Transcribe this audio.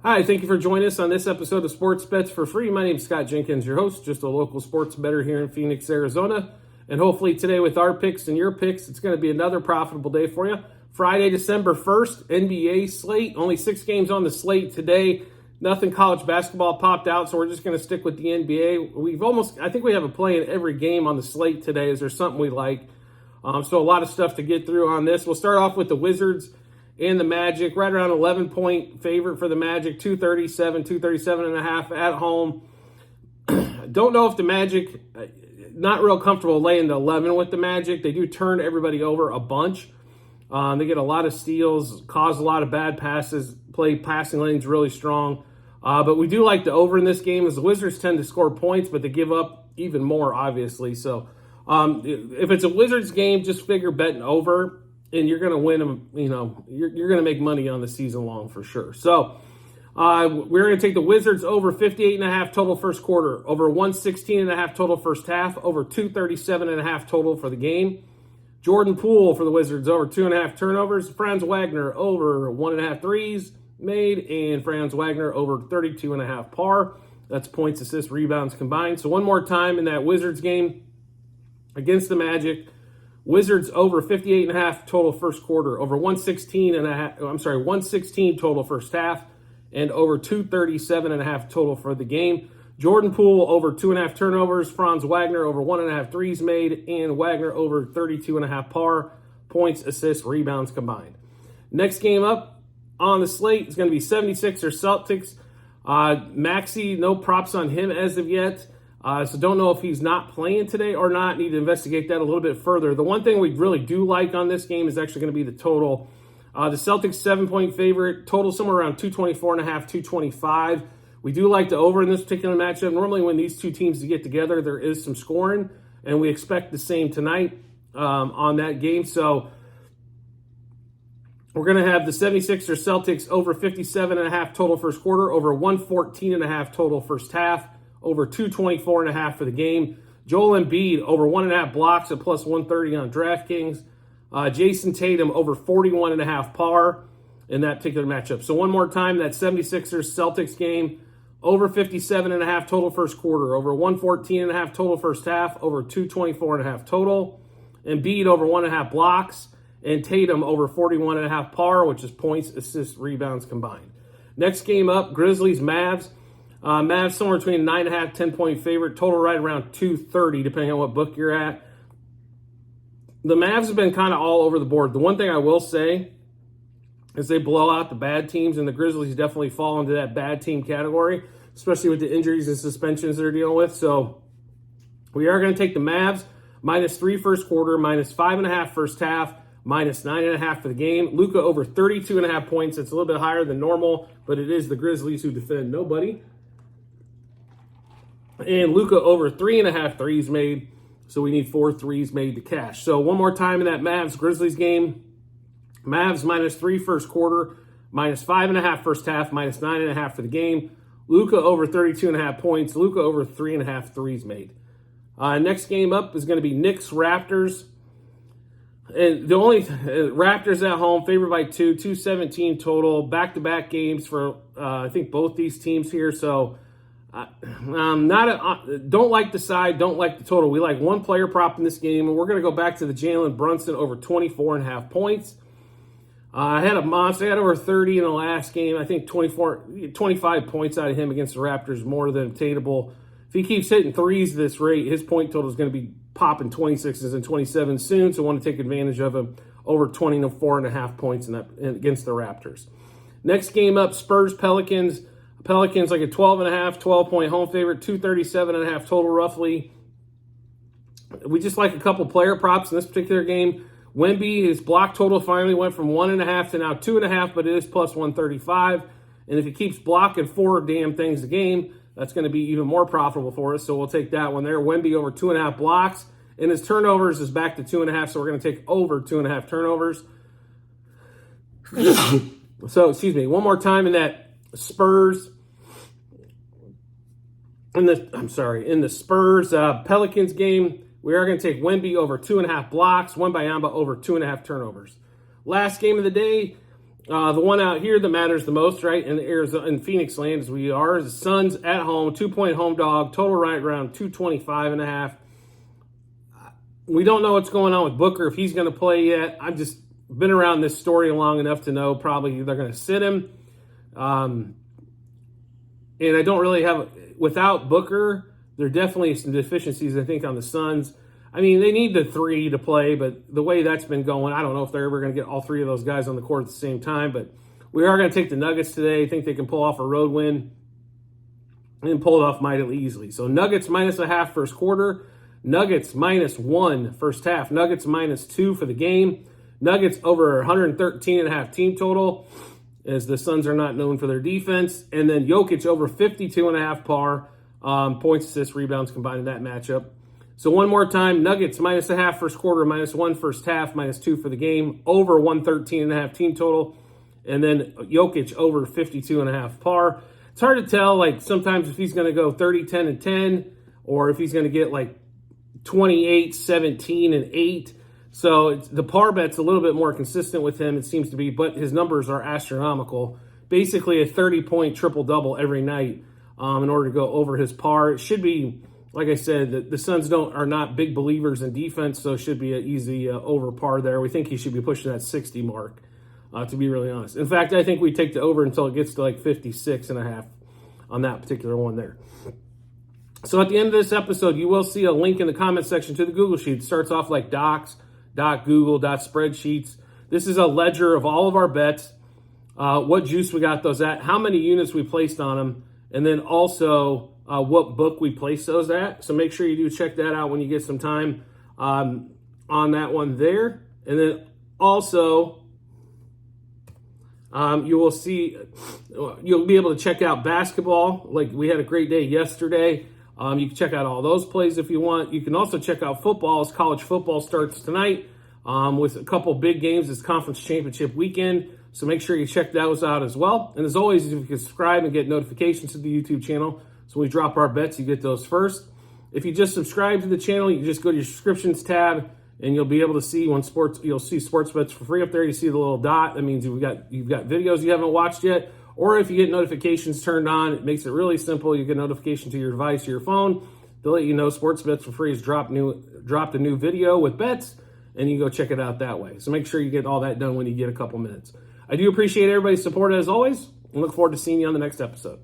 Hi, thank you for joining us on this episode of Sports Bets for Free. My name is Scott Jenkins, your host, just a local sports bettor here in Phoenix, Arizona. And hopefully today with our picks and your picks, it's going to be another profitable day for you. Friday, December 1st, NBA slate. Only 6 games on the slate today. Nothing college basketball popped out, so we're just going to stick with the NBA. I think we have a play in every game on the slate today. Is there something we like? So a lot of stuff to get through on this. We'll start off with the Wizards and the Magic, right around 11-point favorite for the Magic, 237 and a half at home. Don't know if the Magic, not real comfortable laying the 11 with the Magic. They do turn everybody over a bunch. They get a lot of steals, cause a lot of bad passes, play passing lanes really strong. But we do like the over in this game, as the Wizards tend to score points, but they give up even more, obviously. So if it's a Wizards game, just figure betting over, and you're going to win them. You're going to make money on the season long for sure. So we're going to take the Wizards over 58.5 total first quarter, over 116.5 total first half, over 237.5 total for the game. Jordan Poole for the Wizards, over 2.5 turnovers. Franz Wagner over 1.5 threes made, and Franz Wagner over 32.5 par. That's points, assists, rebounds combined. So one more time in that Wizards game against the Magic. Wizards over 58.5 total first quarter, over 116 total first half, and over 237.5 total for the game. Jordan Poole over 2.5 turnovers, Franz Wagner over 1.5 threes made, and Wagner over 32.5 par, points, assists, rebounds combined. Next game up on the slate is going to be 76ers Celtics. Maxey, no props on him as of yet. So don't know if he's not playing today or not. Need to investigate that a little bit further. The one thing we really do like on this game is actually going to be the total. The Celtics 7-point favorite, total somewhere around 224.5, 225. We do like the over in this particular matchup. Normally when these two teams get together, there is some scoring, and we expect the same tonight on that game. So we're going to have the 76ers Celtics over 57.5 total first quarter, over 114.5 total first half, over 224.5 for the game. Joel Embiid over 1.5 blocks at plus 130 on DraftKings. Jason Tatum over 41.5 par in that particular matchup. So one more time, that 76ers Celtics game, over 57.5 total first quarter, over 114.5 total first half, over 224.5 total. Embiid over 1.5 blocks, and Tatum over 41.5 par, which is points, assists, rebounds combined. Next game up, Grizzlies Mavs. Mavs somewhere between 9.5, 10-point favorite, total right around 230, depending on what book you're at. The Mavs have been kind of all over the board. The one thing I will say is they blow out the bad teams, and the Grizzlies definitely fall into that bad team category, especially with the injuries and suspensions they're dealing with. So we are going to take the Mavs, -3 first quarter, -5.5 first half, -9.5 for the game. Luka over 32.5 points. It's a little bit higher than normal, but it is the Grizzlies who defend nobody. And Luka over 3.5 threes made, so we need 4 threes made to cash. So one more time in that Mavs-Grizzlies game. Mavs -3 first quarter, -5.5 first half, -9.5 for the game. Luka over 32.5 points. Luka over 3.5 threes made. Next game up is going to be Knicks-Raptors. And the only Raptors at home, favored by 217 total. Back-to-back games for, I think, both these teams here. So don't like the side, don't like the total. We like one player prop in this game, and we're going to go back to the Jalen Brunson over 24.5 points. I had a monster. I had over 30 in the last game. I think 25 points out of him against the Raptors, more than obtainable. If he keeps hitting threes at this rate, his point total is going to be popping 26s and 27s soon, so I want to take advantage of him over 24.5 points against the Raptors. Next game up, Spurs-Pelicans. Pelicans like a 12.5 home favorite, 237.5 total roughly. We just like a couple player props in this particular game. Wemby, his block total finally went from 1.5 to now 2.5, but it is plus 135. And if he keeps blocking 4 damn things a game, that's going to be even more profitable for us. So we'll take that one there. Wemby over 2.5 blocks. And his turnovers is back to 2.5, so we're going to take over 2.5 turnovers. So, excuse me, one more time in that Spurs, in the Spurs Pelicans game, we are going to take Wemby over 2.5 blocks, Wembanyama over 2.5 turnovers. Last game of the day, The one out here that matters the most, right, in Arizona, in Phoenix land, as we are, is the Suns at home, 2-point home dog, total right around 225.5. We don't know what's going on with Booker, if he's going to play yet. I've just been around this story long enough to know probably they're going to sit him. And I don't really have, without Booker, there are definitely some deficiencies, I think, on the Suns. I mean, they need the three to play, but the way that's been going, I don't know if they're ever going to get all three of those guys on the court at the same time. But we are going to take the Nuggets today. I think they can pull off a road win and pull it off mightily easily. So Nuggets -0.5 first quarter. Nuggets -1 first half. Nuggets -2 for the game. Nuggets over 113.5 team total, as the Suns are not known for their defense. And then Jokic over 52.5 par. Points, assists, rebounds combined in that matchup. So one more time, Nuggets -0.5 first quarter, -1 first half, -2 for the game, over 113.5 team total, and then Jokic over 52.5 par. It's hard to tell, like, sometimes if he's going to go 30, 10, and 10, or if he's going to get like 28, 17, and 8. So the par bet's a little bit more consistent with him, it seems to be, but his numbers are astronomical. Basically a 30-point triple-double every night in order to go over his par. It should be, like I said, the Suns are not big believers in defense, so it should be an easy over par there. We think he should be pushing that 60 mark, to be really honest. In fact, I think we take the over until it gets to like 56.5 on that particular one there. So at the end of this episode, you will see a link in the comment section to the Google Sheet. It starts off like Docs, .Google, .Spreadsheets. This is a ledger of all of our bets, what juice we got those at, how many units we placed on them, and then also what book we place those at. So make sure you do check that out when you get some time on that one there. And then also you will see, you'll be able to check out basketball. Like we had a great day yesterday. You can check out all those plays if you want. You can also check out football as college football starts tonight with a couple big games. It's conference championship weekend. So make sure you check those out as well. And as always, if you can subscribe and get notifications to the YouTube channel, so when we drop our bets, you get those first. If you just subscribe to the channel, you can just go to your subscriptions tab, and you'll be able to see you'll see sports bets for free up there. You see the little dot. That means you've got videos you haven't watched yet. Or if you get notifications turned on, it makes it really simple. You get a notification to your device or your phone to let you know Sports Bets for Free has dropped a new video with bets, and you can go check it out that way. So make sure you get all that done when you get a couple minutes. I do appreciate everybody's support as always, and look forward to seeing you on the next episode.